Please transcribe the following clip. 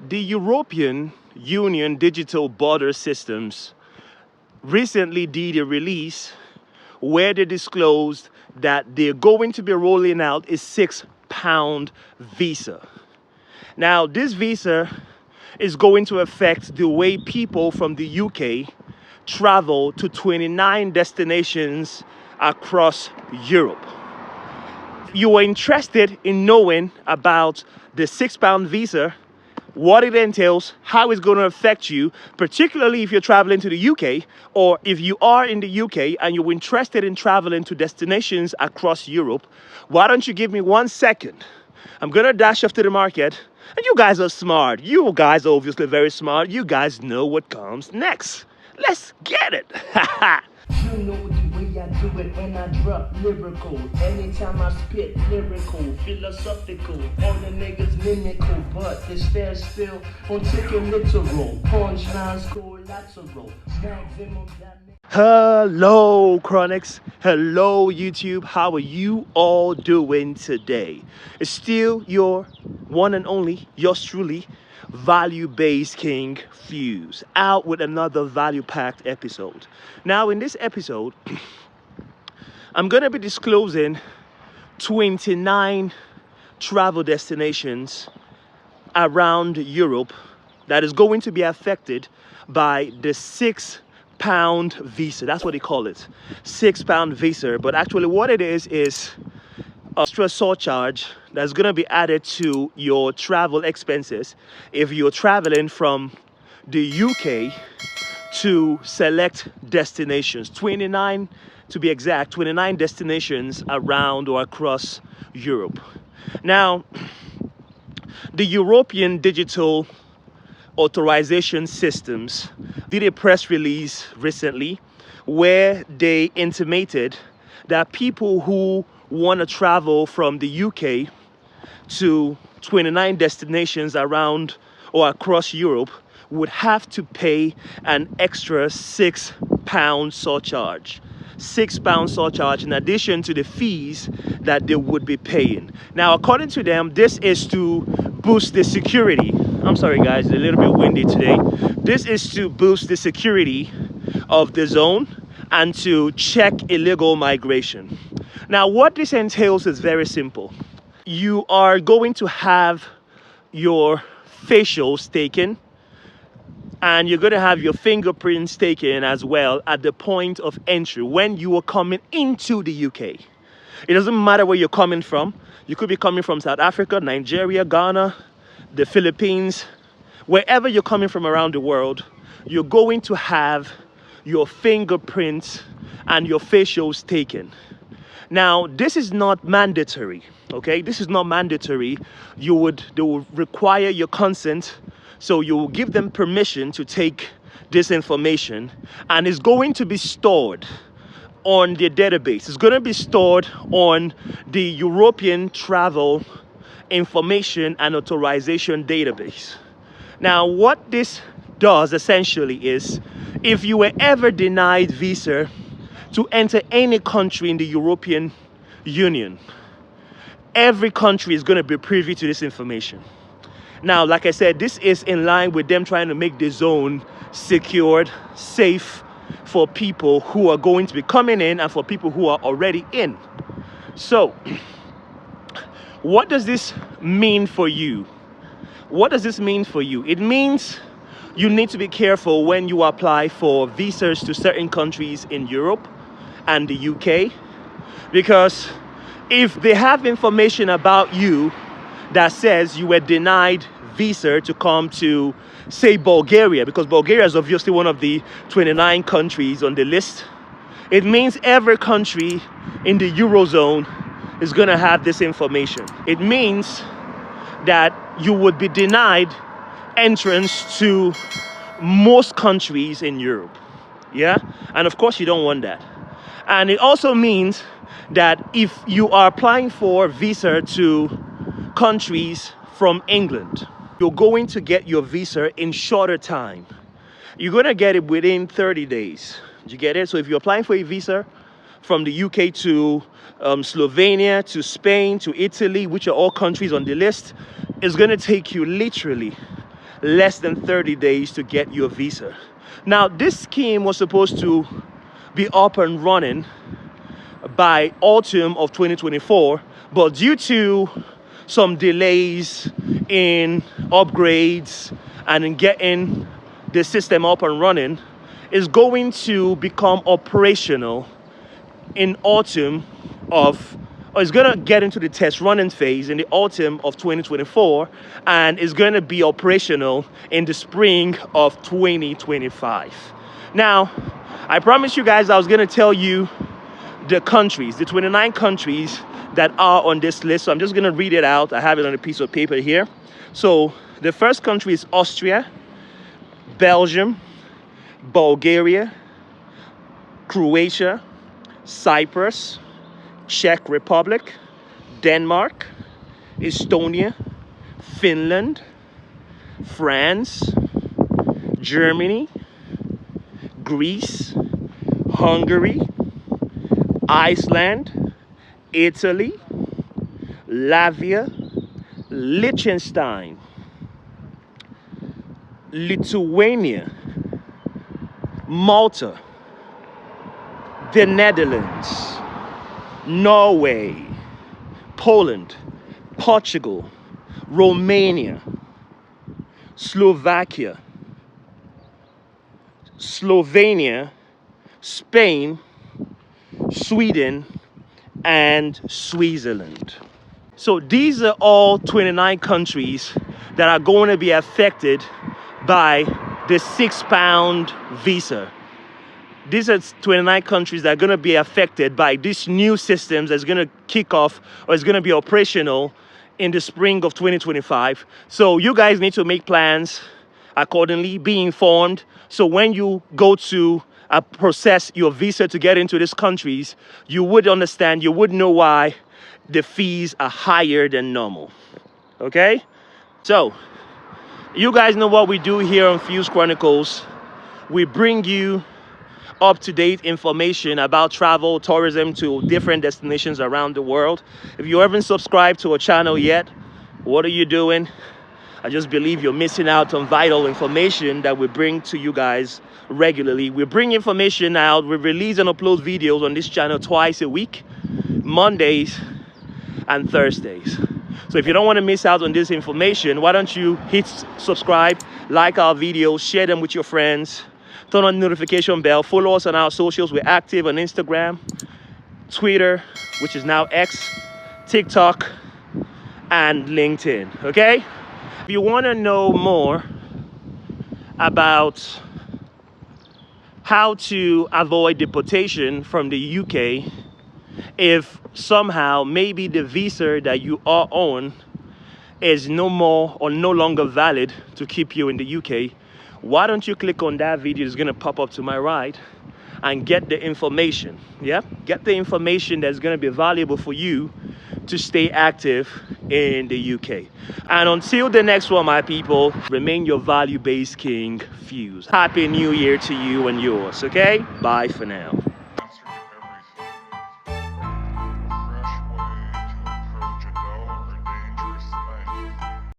The European Union digital border systems recently did a release where they disclosed that they're going to be rolling out a £6 visa. Now, this visa is going to affect the way people from the UK travel to 29 destinations across Europe. If you are interested in knowing about the £6 visa, what it entails, how it's going to affect you, particularly if you're traveling to the UK, or if you are in the UK and you're interested in traveling to destinations across Europe, why don't you give me 1 second? I'm going to dash off to the market, and you guys are smart. You guys are obviously very smart. You guys know what comes next. Let's get it. You know the way I do it when I drop lyrical. Anytime I spit lyrical, philosophical. All the niggas mimical, but the stare still on taking literal. Punchlines collateral. Maximum damage. Hello, Chronicles. Hello, YouTube. How are you all doing today? It's still your one and only, yours truly, value-based King Fuse, out with another value-packed episode. Now, in this episode, I'm going to be disclosing 29 travel destinations around Europe that is going to be affected by the £6 visa. That's what they call it, £6 visa. But actually what it is extra surcharge that's going to be added to your travel expenses if you're traveling from the UK to select destinations, 29 to be exact, 29 destinations around or across Europe. Now, the European digital authorization systems did a press release recently where they intimated that people who want to travel from the UK to 29 destinations around or across Europe would have to pay an extra £6 surcharge. £6 surcharge in addition to the fees that they would be paying. Now, according to them, this is to boost the security. I'm sorry guys, it's a little bit windy today. This is to boost the security of the zone and to check illegal migration. Now, what this entails is very simple. You are going to have your facials taken, and you're going to have your fingerprints taken as well at the point of entry when you are coming into the UK. It doesn't matter where you're coming from. You could be coming from South Africa, Nigeria, Ghana, the Philippines, wherever you're coming from around the world, you're going to have your fingerprints and your facials taken. Now, this is not mandatory, okay? This is not mandatory. They will require your consent, so you will give them permission to take this information, and it's going to be stored on the database. It's going to be stored on the European Travel Information and Authorization Database. Now, what this does essentially is, if you were ever denied visa to enter any country in the European Union, every country is going to be privy to this information. Now, like I said, this is in line with them trying to make the zone secured, safe for people who are going to be coming in and for people who are already in. So, what does this mean for you? What does this mean for you? It means you need to be careful when you apply for visas to certain countries in Europe and the UK, because if they have information about you that says you were denied visa to come to, say, Bulgaria, because Bulgaria is obviously one of the 29 countries on the list, it means every country in the Eurozone is going to have this information. It means that you would be denied entrance to most countries in Europe. Yeah? And of course, you don't want that. And it also means that if you are applying for visa to countries from England, you're going to get your visa in shorter time. You're going to get it within 30 days. You get it? So if you're applying for a visa from the UK to Slovenia, to Spain, to Italy, which are all countries on the list, it's going to take you literally less than 30 days to get your visa. Now, this scheme was supposed to be up and running by autumn of 2024, but due to some delays in upgrades and in getting the system up and running, is going to become operational in autumn of, or is going to get into the test running phase in the autumn of 2024, and is going to be operational in the spring of 2025. Now, I promised you guys I was going to tell you the countries, the 29 countries that are on this list. So I'm just going to read it out. I have it on a piece of paper here. So the first country is Austria, Belgium, Bulgaria, Croatia, Cyprus, Czech Republic, Denmark, Estonia, Finland, France, Germany, Greece, Hungary, Iceland, Italy, Latvia, Liechtenstein, Lithuania, Malta, the Netherlands, Norway, Poland, Portugal, Romania, Slovakia, Slovenia, Spain, Sweden, and Switzerland. So these are all 29 countries that are going to be affected by the £6 visa. These are 29 countries that are going to be affected by this new system that's going to kick off, or is going to be operational in the spring of 2025. So you guys need to make plans accordingly, be informed. So when you go to process your visa to get into these countries, you would understand, you would know why the fees are higher than normal. Okay? So you guys know what we do here on Fuse Chronicles. We bring you up-to-date information about travel, tourism to different destinations around the world. If you haven't subscribed to our channel yet, what are you doing? I just believe you're missing out on vital information that we bring to you guys regularly. We bring information out. We release and upload videos on this channel twice a week, Mondays and Thursdays. So if you don't want to miss out on this information, why don't you hit subscribe, like our videos, share them with your friends, turn on the notification bell, follow us on our socials. We're active on Instagram, Twitter, which is now X, TikTok, and LinkedIn, okay? If you want to know more about how to avoid deportation from the UK, if somehow maybe the visa that you are on is no more or no longer valid to keep you in the UK, why don't you click on that video? It's going to pop up to my right and get the information. Yeah, get the information that's going to be valuable for you to stay active in the UK. And until the next one, my people, remain your value-based king, Fuse. Happy New Year to you and yours, okay? Bye for now.